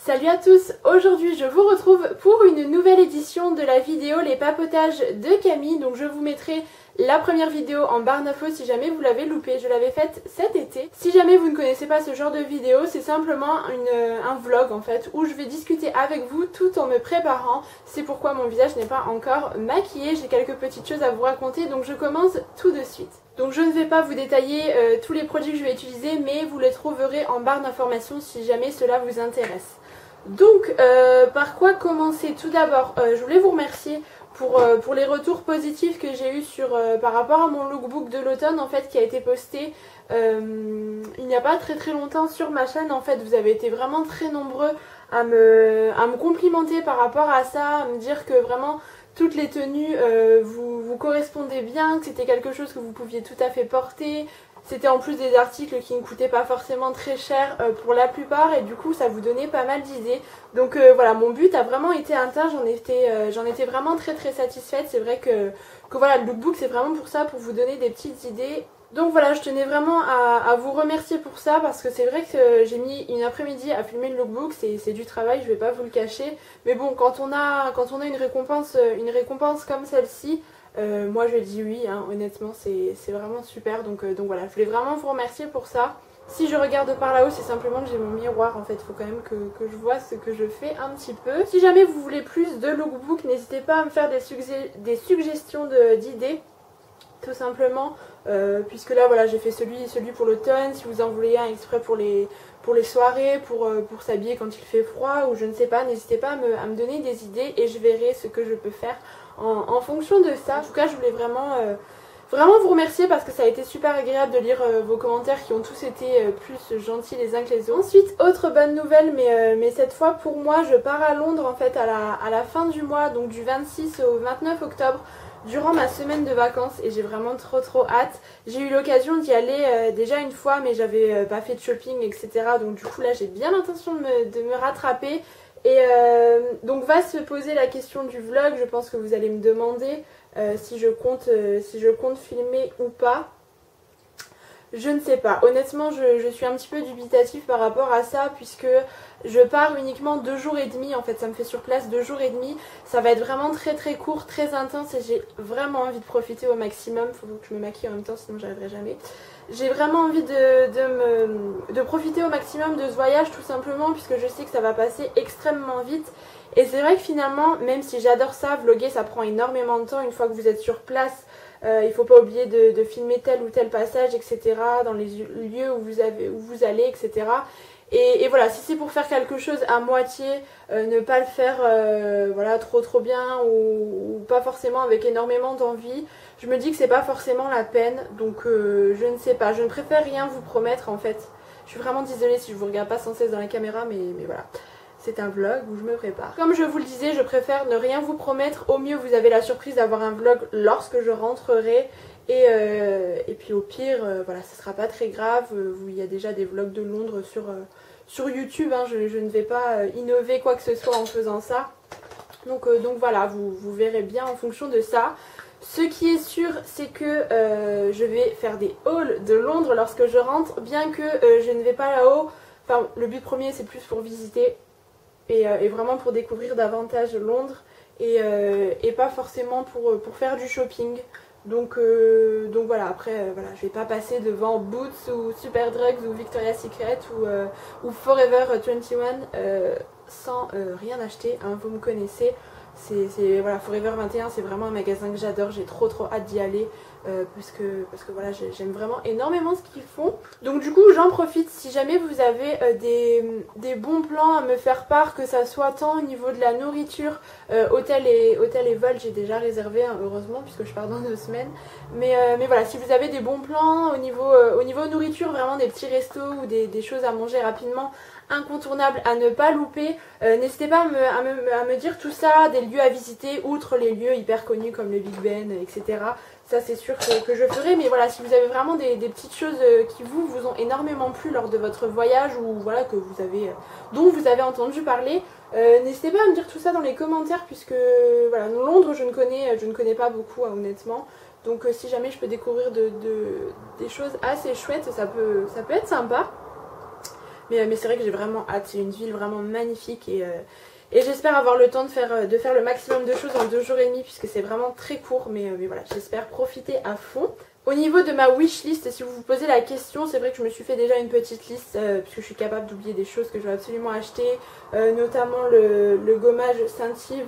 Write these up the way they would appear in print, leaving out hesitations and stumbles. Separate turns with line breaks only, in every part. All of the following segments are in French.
Salut à tous, aujourd'hui je vous retrouve pour une nouvelle édition de la vidéo Les papotages de Camille. Donc je vous mettrai la première vidéo en barre d'infos si jamais vous l'avez loupée, je l'avais faite cet été. Si jamais vous ne connaissez pas ce genre de vidéo, c'est simplement un vlog en fait où je vais discuter avec vous tout en me préparant. C'est pourquoi mon visage n'est pas encore maquillé, j'ai quelques petites choses à vous raconter donc je commence tout de suite. Donc je ne vais pas vous détailler tous les produits que je vais utiliser mais vous les trouverez en barre d'informations si jamais cela vous intéresse. Donc par quoi commencer? Tout d'abord je voulais vous remercier pour les retours positifs que j'ai eu par rapport à mon lookbook de l'automne en fait qui a été posté il n'y a pas très longtemps sur ma chaîne. En fait vous avez été vraiment très nombreux à me complimenter par rapport à ça, à me dire que vraiment toutes les tenues vous correspondaient bien, que c'était quelque chose que vous pouviez tout à fait porter. C'était en plus des articles qui ne coûtaient pas forcément très cher pour la plupart et du coup ça vous donnait pas mal d'idées. Donc voilà, mon but a vraiment été atteint, j'en étais vraiment très satisfaite. C'est vrai que voilà, le lookbook c'est vraiment pour ça, pour vous donner des petites idées. Donc voilà, je tenais vraiment à vous remercier pour ça parce que c'est vrai que j'ai mis une après-midi à filmer le lookbook, c'est du travail, je vais pas vous le cacher. Mais bon, quand on a une récompense comme celle-ci, moi je dis oui, hein, honnêtement c'est vraiment super. Donc voilà, je voulais vraiment vous remercier pour ça. Si je regarde par là-haut, c'est simplement que j'ai mon miroir en fait, il faut quand même que je vois ce que je fais un petit peu. Si jamais vous voulez plus de lookbook, n'hésitez pas à me faire des suggestions d'idées. Tout simplement, puisque là voilà j'ai fait celui pour l'automne. Si vous en voulez un exprès pour les soirées, pour s'habiller quand il fait froid ou je ne sais pas, n'hésitez pas à me donner des idées et je verrai ce que je peux faire en fonction de ça. En tout cas je voulais vraiment vous remercier parce que ça a été super agréable de lire vos commentaires qui ont tous été plus gentils les uns que les autres. Ensuite, autre bonne nouvelle, mais cette fois pour moi, je pars à Londres en fait à la fin du mois, donc du 26 au 29 octobre. Durant ma semaine de vacances et j'ai vraiment trop hâte. J'ai eu l'occasion d'y aller déjà une fois mais j'avais pas fait de shopping etc. Donc du coup là j'ai bien l'intention de me rattraper. Et donc va se poser la question du vlog. Je pense que vous allez me demander si je compte filmer ou pas. Je ne sais pas, honnêtement je suis un petit peu dubitative par rapport à ça puisque je pars uniquement 2 jours et demi, en fait ça me fait sur place 2 jours et demi. Ça va être vraiment très court, très intense et j'ai vraiment envie de profiter au maximum. Faut que je me maquille en même temps sinon j'arriverai jamais. J'ai vraiment envie de profiter au maximum de ce voyage tout simplement puisque je sais que ça va passer extrêmement vite. Et c'est vrai que finalement, même si j'adore ça, vlogger ça prend énormément de temps une fois que vous êtes sur place. Il faut pas oublier de filmer tel ou tel passage, etc. dans les lieux où vous allez, etc. Et voilà, si c'est pour faire quelque chose à moitié, ne pas le faire voilà, trop bien ou pas forcément avec énormément d'envie, je me dis que c'est pas forcément la peine. Donc je ne sais pas, je ne préfère rien vous promettre en fait. Je suis vraiment désolée si je vous regarde pas sans cesse dans la caméra, mais voilà. C'est un vlog où je me prépare. Comme je vous le disais, je préfère ne rien vous promettre. Au mieux, vous avez la surprise d'avoir un vlog lorsque je rentrerai. Et puis au pire, voilà, ce sera pas très grave. Il y a déjà des vlogs de Londres sur YouTube. Hein. Je ne vais pas innover quoi que ce soit en faisant ça. Donc voilà, vous verrez bien en fonction de ça. Ce qui est sûr, c'est que je vais faire des hauls de Londres lorsque je rentre. Bien que je ne vais pas là-haut. Enfin, le but premier, c'est plus pour visiter. Et vraiment pour découvrir davantage Londres et pas forcément pour faire du shopping. Donc voilà, après voilà, je vais pas passer devant Boots ou Superdrugs ou Victoria's Secret ou Forever 21 sans rien acheter, hein, vous me connaissez. Voilà, Forever 21 c'est vraiment un magasin que j'adore, j'ai trop hâte d'y aller parce que voilà, j'aime vraiment énormément ce qu'ils font. Donc du coup j'en profite, si jamais vous avez des bons plans à me faire part, que ça soit tant au niveau de la nourriture, hôtel et vol j'ai déjà réservé hein, heureusement puisque je pars dans 2 semaines, mais voilà, si vous avez des bons plans au niveau nourriture, vraiment des petits restos ou des choses à manger rapidement incontournable à ne pas louper, n'hésitez pas à me dire tout ça, des lieux à visiter outre les lieux hyper connus comme le Big Ben, etc. Ça c'est sûr que je ferai, mais voilà, si vous avez vraiment des petites choses qui vous ont énormément plu lors de votre voyage ou voilà dont vous avez entendu parler, n'hésitez pas à me dire tout ça dans les commentaires puisque voilà, Londres je ne connais pas beaucoup hein, honnêtement. Donc si jamais je peux découvrir des choses assez chouettes, ça peut être sympa. Mais c'est vrai que j'ai vraiment hâte, c'est une ville vraiment magnifique et j'espère avoir le temps de faire le maximum de choses en 2 jours et demi puisque c'est vraiment très court, mais voilà, j'espère profiter à fond. Au niveau de ma wishlist, si vous vous posez la question, c'est vrai que je me suis fait déjà une petite liste puisque je suis capable d'oublier des choses que je vais absolument acheter, notamment le gommage Saint-Yves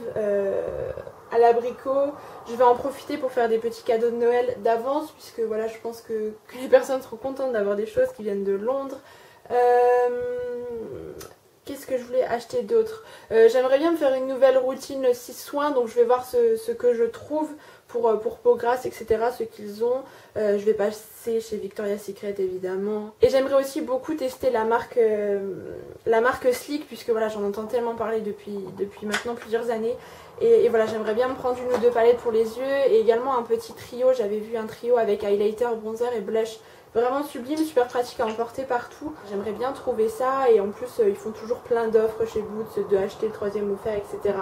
à l'abricot. Je vais en profiter pour faire des petits cadeaux de Noël d'avance puisque voilà, je pense que les personnes seront contentes d'avoir des choses qui viennent de Londres. Qu'est-ce que je voulais acheter d'autre? J'aimerais bien me faire une nouvelle routine 6 soins, donc je vais voir ce que je trouve pour peau grasse, etc. Ce qu'ils ont. Je vais passer chez Victoria's Secret évidemment. Et j'aimerais aussi beaucoup tester la marque Sleek, puisque voilà, j'en entends tellement parler depuis maintenant plusieurs années. Et voilà, j'aimerais bien me prendre 1 ou 2 palettes pour les yeux et également un petit trio. J'avais vu un trio avec highlighter, bronzer et blush. Vraiment sublime, super pratique à emporter partout. J'aimerais bien trouver ça et en plus ils font toujours plein d'offres chez Boots de acheter le 3e offert, etc.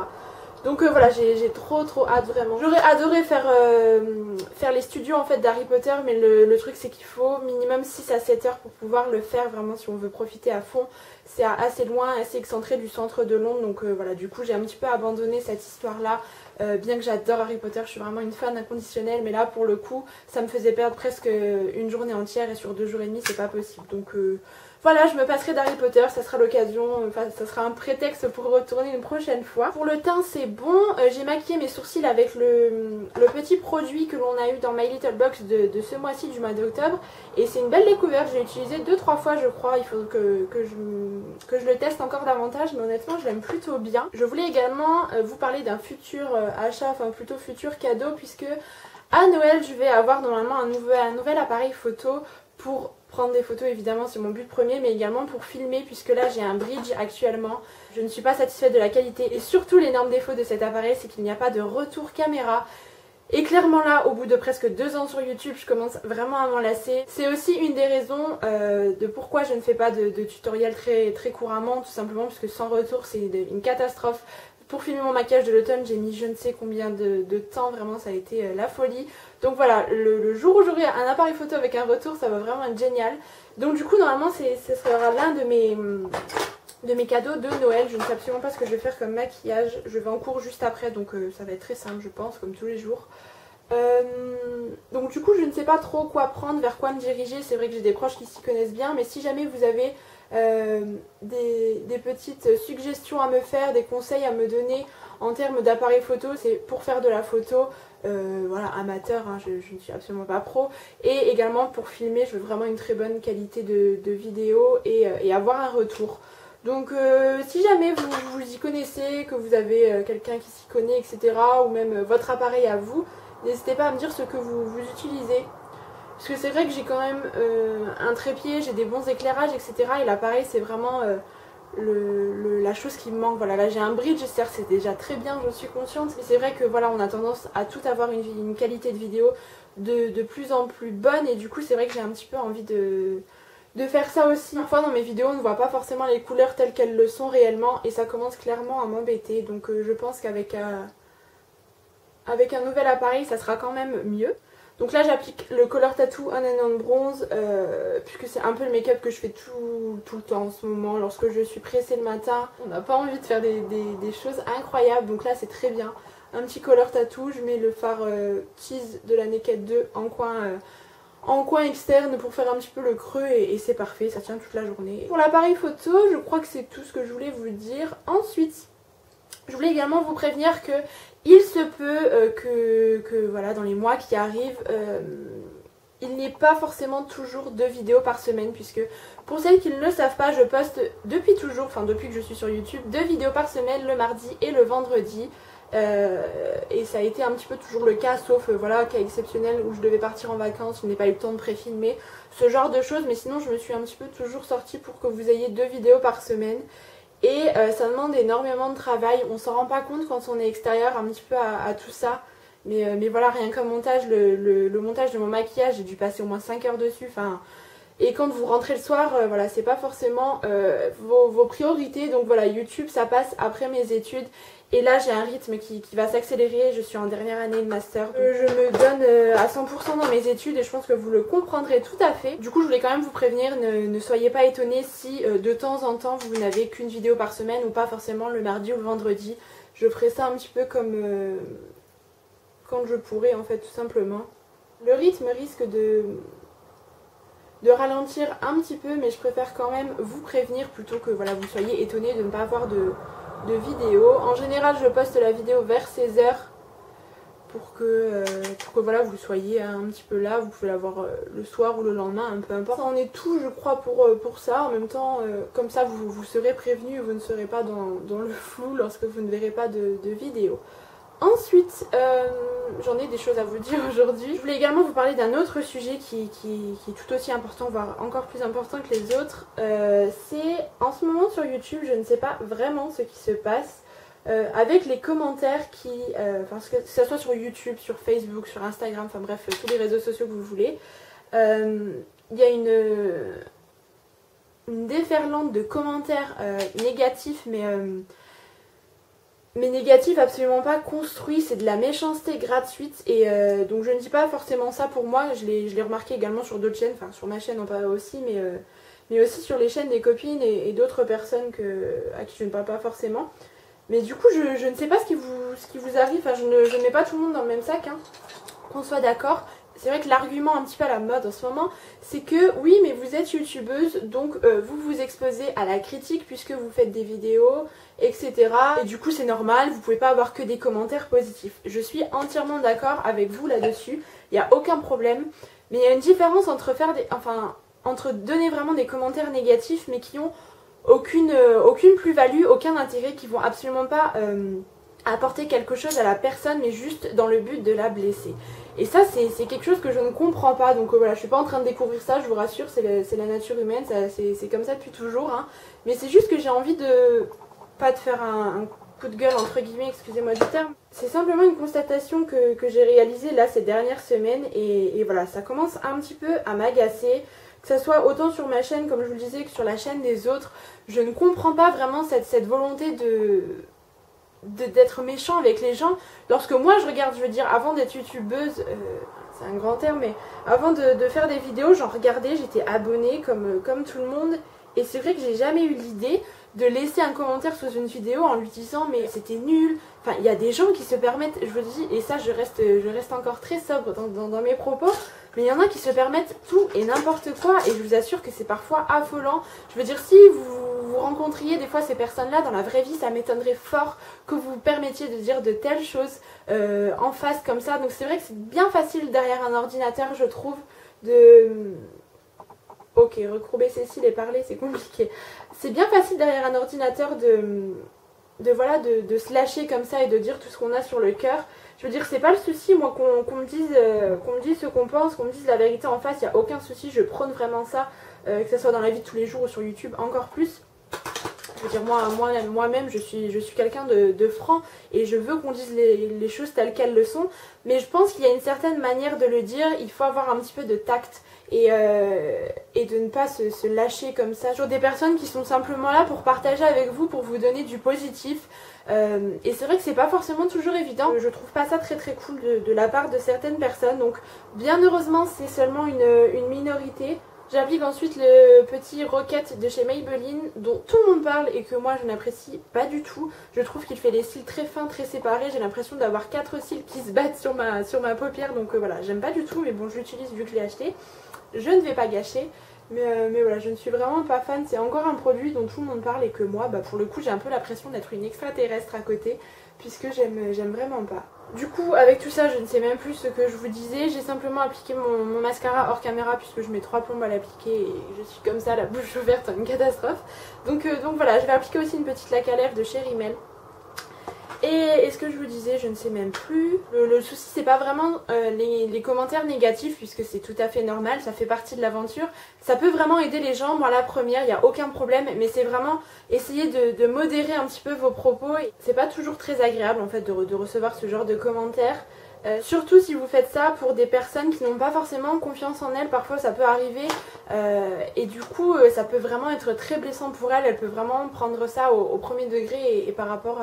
Donc voilà, j'ai trop hâte vraiment. J'aurais adoré faire les studios en fait d'Harry Potter, mais le truc c'est qu'il faut minimum 6 à 7 heures pour pouvoir le faire vraiment si on veut profiter à fond. C'est assez loin, assez excentré du centre de Londres, donc voilà, du coup j'ai un petit peu abandonné cette histoire là. Bien que j'adore Harry Potter, je suis vraiment une fan inconditionnelle, mais là pour le coup ça me faisait perdre presque une journée entière et sur 2 jours et demi c'est pas possible. Donc voilà, je me passerai d'Harry Potter, ça sera l'occasion, enfin ça sera un prétexte pour retourner une prochaine fois. Pour le teint c'est bon, j'ai maquillé mes sourcils avec le petit produit que l'on a eu dans My Little Box de ce mois-ci, du mois d'octobre. Et c'est une belle découverte, je l'ai utilisé 2-3 fois je crois, il faut que je le teste encore davantage, mais honnêtement je l'aime plutôt bien. Je voulais également vous parler d'un futur achat, enfin plutôt futur cadeau, puisque à Noël je vais avoir normalement un nouvel appareil photo pour prendre des photos, évidemment c'est mon but premier, mais également pour filmer, puisque là j'ai un bridge actuellement. Je ne suis pas satisfaite de la qualité et surtout l'énorme défaut de cet appareil c'est qu'il n'y a pas de retour caméra. Et clairement là, au bout de presque 2 ans sur YouTube, je commence vraiment à m'en lasser. C'est aussi une des raisons de pourquoi je ne fais pas de tutoriel très couramment, tout simplement parce que sans retour c'est une catastrophe. Pour filmer mon maquillage de l'automne, j'ai mis je ne sais combien de temps, vraiment ça a été la folie. Donc voilà, le jour où j'aurai un appareil photo avec un retour, ça va vraiment être génial. Donc du coup, normalement, ce sera l'un de mes cadeaux de Noël. Je ne sais absolument pas ce que je vais faire comme maquillage. Je vais en cours juste après, donc ça va être très simple, je pense, comme tous les jours. Donc du coup, je ne sais pas trop quoi prendre, vers quoi me diriger. C'est vrai que j'ai des proches qui s'y connaissent bien, mais si jamais vous avez des petites suggestions à me faire, des conseils à me donner en termes d'appareil photo, c'est pour faire de la photo, voilà, amateur, hein, je ne suis absolument pas pro, et également pour filmer, je veux vraiment une très bonne qualité de vidéo et avoir un retour. Donc si jamais vous y connaissez, que vous avez quelqu'un qui s'y connaît, etc., ou même votre appareil à vous, n'hésitez pas à me dire ce que vous utilisez. Parce que c'est vrai que j'ai quand même un trépied, j'ai des bons éclairages, etc. Et l'appareil c'est vraiment la chose qui me manque. Voilà, là j'ai un bridge, certes c'est déjà très bien, j'en suis consciente. Mais c'est vrai que voilà, on a tendance à tout avoir une qualité de vidéo de plus en plus bonne. Et du coup c'est vrai que j'ai un petit peu envie de faire ça aussi. Parfois dans mes vidéos on ne voit pas forcément les couleurs telles qu'elles le sont réellement. Et ça commence clairement à m'embêter. Donc je pense qu'avec un nouvel appareil ça sera quand même mieux. Donc là j'applique le Color Tattoo On and On Bronze puisque c'est un peu le make-up que je fais tout le temps en ce moment. Lorsque je suis pressée le matin, on n'a pas envie de faire des choses incroyables, donc là c'est très bien. Un petit Color Tattoo, je mets le fard Tease de la Naked 2 en coin externe pour faire un petit peu le creux et c'est parfait, ça tient toute la journée. Pour l'appareil photo, je crois que c'est tout ce que je voulais vous dire. Ensuite, je voulais également vous prévenir que il se peut que voilà, dans les mois qui arrivent, il n'y ait pas forcément toujours 2 vidéos par semaine, puisque pour celles qui ne le savent pas, je poste depuis toujours, enfin depuis que je suis sur YouTube, 2 vidéos par semaine, le mardi et le vendredi. Et ça a été un petit peu toujours le cas, sauf voilà, cas exceptionnel où je devais partir en vacances, je n'ai pas eu le temps de pré-filmer, ce genre de choses, mais sinon je me suis un petit peu toujours sortie pour que vous ayez 2 vidéos par semaine. Et ça demande énormément de travail, on s'en rend pas compte quand on est extérieur un petit peu à tout ça. Mais voilà, rien qu'un montage, le montage de mon maquillage, j'ai dû passer au moins 5 heures dessus. Enfin, et quand vous rentrez le soir, voilà, c'est pas forcément vos priorités. Donc voilà, YouTube ça passe après mes études. Et là j'ai un rythme qui va s'accélérer, je suis en dernière année de master. Je me donne à 100% dans mes études et je pense que vous le comprendrez tout à fait. Du coup je voulais quand même vous prévenir, ne soyez pas étonnés si de temps en temps vous n'avez qu'une vidéo par semaine ou pas forcément le mardi ou le vendredi. Je ferai ça un petit peu comme quand je pourrai en fait tout simplement. Le rythme risque de ralentir un petit peu, mais je préfère quand même vous prévenir plutôt que voilà, vous soyez étonnés de ne pas avoir de vidéo. En général je poste la vidéo vers 16h pour que voilà, vous soyez un petit peu là. Vous pouvez la voir le soir ou le lendemain, peu importe. Ça en est tout je crois pour ça. En même temps comme ça vous serez prévenu, vous ne serez pas dans le flou lorsque vous ne verrez pas de vidéo. Ensuite, j'en ai des choses à vous dire aujourd'hui. Je voulais également vous parler d'un autre sujet qui est tout aussi important, voire encore plus important que les autres. C'est en ce moment sur YouTube, je ne sais pas vraiment ce qui se passe avec les commentaires que ce soit sur YouTube, sur Facebook, sur Instagram, enfin bref, tous les réseaux sociaux que vous voulez. Il y a une déferlante de commentaires négatifs, mais négatif, absolument pas construit, c'est de la méchanceté gratuite. Et donc je ne dis pas forcément ça pour moi, je l'ai remarqué également sur d'autres chaînes, enfin sur ma chaîne aussi, mais aussi sur les chaînes des copines et d'autres personnes à qui je ne parle pas forcément. Mais du coup je ne sais pas ce qui vous arrive, enfin je ne mets pas tout le monde dans le même sac, hein, qu'on soit d'accord. C'est vrai que l'argument un petit peu à la mode en ce moment, c'est que oui mais vous êtes youtubeuse, donc vous vous exposez à la critique puisque vous faites des vidéos, etc. Et du coup c'est normal, vous pouvez pas avoir que des commentaires positifs. Je suis entièrement d'accord avec vous là-dessus, il n'y a aucun problème. Mais il y a une différence entre entre donner vraiment des commentaires négatifs mais qui ont aucune plus-value, aucun intérêt, qui vont absolument pas apporter quelque chose à la personne mais juste dans le but de la blesser. Et ça c'est quelque chose que je ne comprends pas, donc voilà, je suis pas en train de découvrir ça, je vous rassure, c'est la nature humaine, c'est comme ça depuis toujours, hein. Mais c'est juste que j'ai envie pas de faire un coup de gueule entre guillemets, excusez-moi du terme. C'est simplement une constatation que j'ai réalisée là ces dernières semaines et voilà, ça commence un petit peu à m'agacer. Que ça soit autant sur ma chaîne comme je vous le disais que sur la chaîne des autres, je ne comprends pas vraiment cette volonté d'être méchant avec les gens. Lorsque moi je regarde, je veux dire, avant d'être youtubeuse, c'est un grand terme, mais avant de faire des vidéos, j'en regardais, j'étais abonnée comme tout le monde, et c'est vrai que j'ai jamais eu l'idée de laisser un commentaire sous une vidéo en lui disant mais c'était nul. Enfin, il y a des gens qui se permettent, je vous dis, et ça je reste encore très sobre dans mes propos, mais il y en a qui se permettent tout et n'importe quoi, et je vous assure que c'est parfois affolant. Je veux dire, si vous rencontriez des fois ces personnes-là dans la vraie vie, ça m'étonnerait fort que vous vous permettiez de dire de telles choses en face comme ça. Donc c'est vrai que c'est bien facile derrière un ordinateur, je trouve, Ok, recourber Cécile et parler, c'est compliqué. C'est bien facile derrière un ordinateur de se lâcher comme ça et de dire tout ce qu'on a sur le cœur. Je veux dire, c'est pas le souci, moi, qu'on me dise ce qu'on pense, qu'on me dise la vérité en face, il n'y a aucun souci, je prône vraiment ça, que ce soit dans la vie de tous les jours ou sur YouTube, encore plus. Je veux dire, moi-même, je suis quelqu'un de franc et je veux qu'on dise les choses telles qu'elles le sont, mais je pense qu'il y a une certaine manière de le dire, il faut avoir un petit peu de tact et de ne pas se lâcher comme ça sur des personnes qui sont simplement là pour partager avec vous, pour vous donner du positif. Et c'est vrai que c'est pas forcément toujours évident, je trouve pas ça très cool de la part de certaines personnes, donc bien heureusement c'est seulement une minorité. J'applique ensuite le petit Rocket de chez Maybelline dont tout le monde parle et que moi je n'apprécie pas du tout. Je trouve qu'il fait des cils très fins, très séparés. J'ai l'impression d'avoir 4 cils qui se battent sur ma paupière. Donc voilà, j'aime pas du tout, mais bon, je l'utilise vu que je l'ai acheté. Je ne vais pas gâcher. Mais voilà, je ne suis vraiment pas fan. C'est encore un produit dont tout le monde parle et que moi, bah, pour le coup, j'ai un peu l'impression d'être une extraterrestre à côté. Puisque j'aime vraiment pas. Du coup, avec tout ça, je ne sais même plus ce que je vous disais. J'ai simplement appliqué mon mascara hors caméra puisque je mets 3 plombes à l'appliquer et je suis comme ça, la bouche ouverte, une catastrophe. Donc voilà, je vais appliquer aussi une petite laque à lèvres de chez Rimmel. Et ce que je vous disais, je ne sais même plus. Le souci, c'est pas vraiment les commentaires négatifs, puisque c'est tout à fait normal, ça fait partie de l'aventure. Ça peut vraiment aider les gens, moi la première, il n'y a aucun problème, mais c'est vraiment essayer de modérer un petit peu vos propos. C'est pas toujours très agréable en fait de recevoir ce genre de commentaires. Surtout si vous faites ça pour des personnes qui n'ont pas forcément confiance en elles, parfois ça peut arriver et du coup ça peut vraiment être très blessant pour elles, elles peuvent vraiment prendre ça au premier degré et par rapport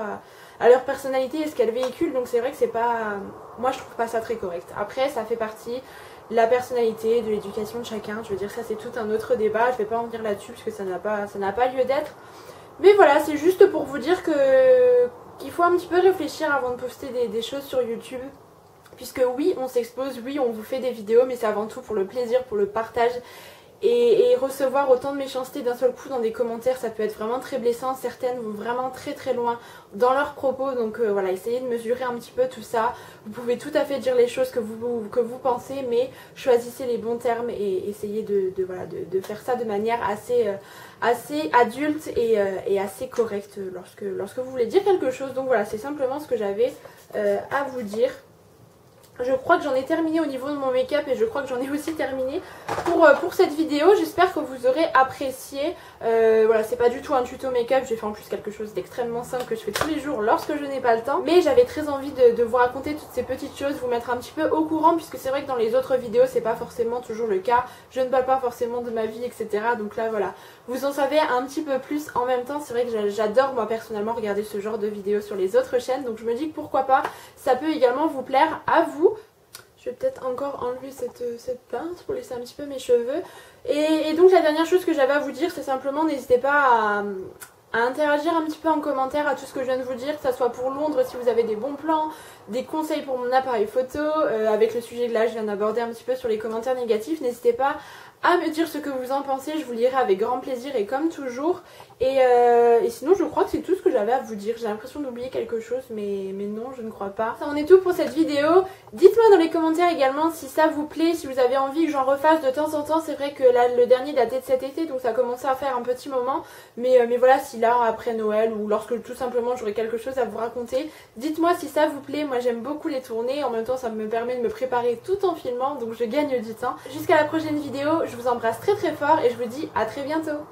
à leur personnalité et ce qu'elles véhiculent, donc c'est vrai que c'est pas... Moi je trouve pas ça très correct. Après ça fait partie de la personnalité, de l'éducation de chacun, je veux dire ça c'est tout un autre débat, je vais pas en venir là-dessus parce que ça n'a pas lieu d'être. Mais voilà, c'est juste pour vous dire qu'il faut un petit peu réfléchir avant de poster des choses sur YouTube. Puisque oui, on s'expose, oui, on vous fait des vidéos, mais c'est avant tout pour le plaisir, pour le partage. Et recevoir autant de méchanceté d'un seul coup dans des commentaires, ça peut être vraiment très blessant. Certaines vont vraiment très très loin dans leurs propos. Donc voilà, essayez de mesurer un petit peu tout ça. Vous pouvez tout à fait dire les choses que vous pensez, mais choisissez les bons termes et essayez de faire ça de manière assez adulte et assez correcte lorsque vous voulez dire quelque chose. Donc voilà, c'est simplement ce que j'avais à vous dire. Je crois que j'en ai terminé au niveau de mon make-up et je crois que j'en ai aussi terminé pour cette vidéo. J'espère que vous aurez apprécié. Voilà, c'est pas du tout un tuto make-up, j'ai fait en plus quelque chose d'extrêmement simple que je fais tous les jours lorsque je n'ai pas le temps. Mais j'avais très envie de vous raconter toutes ces petites choses, vous mettre un petit peu au courant puisque c'est vrai que dans les autres vidéos c'est pas forcément toujours le cas. Je ne parle pas forcément de ma vie, etc. Donc là voilà, vous en savez un petit peu plus en même temps. C'est vrai que j'adore moi personnellement regarder ce genre de vidéos sur les autres chaînes. Donc je me dis que pourquoi pas, ça peut également vous plaire à vous. Je vais peut-être encore enlever cette pince pour laisser un petit peu mes cheveux. Et donc la dernière chose que j'avais à vous dire, c'est simplement n'hésitez pas à interagir un petit peu en commentaire à tout ce que je viens de vous dire, que ça soit pour Londres si vous avez des bons plans, des conseils pour mon appareil photo, avec le sujet que là je viens d'aborder un petit peu sur les commentaires négatifs, n'hésitez pas à me dire ce que vous en pensez, je vous lirai avec grand plaisir et comme toujours. Et sinon je crois que c'est tout ce que j'avais à vous dire. J'ai l'impression d'oublier quelque chose mais non, je ne crois pas. Ça en est tout pour cette vidéo. Dites-moi dans les commentaires également si ça vous plaît, si vous avez envie que j'en refasse de temps en temps. C'est vrai que là le dernier datait de cet été donc ça commençait à faire un petit moment. Mais voilà, si là après Noël ou lorsque tout simplement j'aurai quelque chose à vous raconter, dites-moi si ça vous plaît. Moi j'aime beaucoup les tourner, en même temps ça me permet de me préparer tout en filmant donc je gagne du temps. Jusqu'à la prochaine vidéo, je vous embrasse très très fort et je vous dis à très bientôt.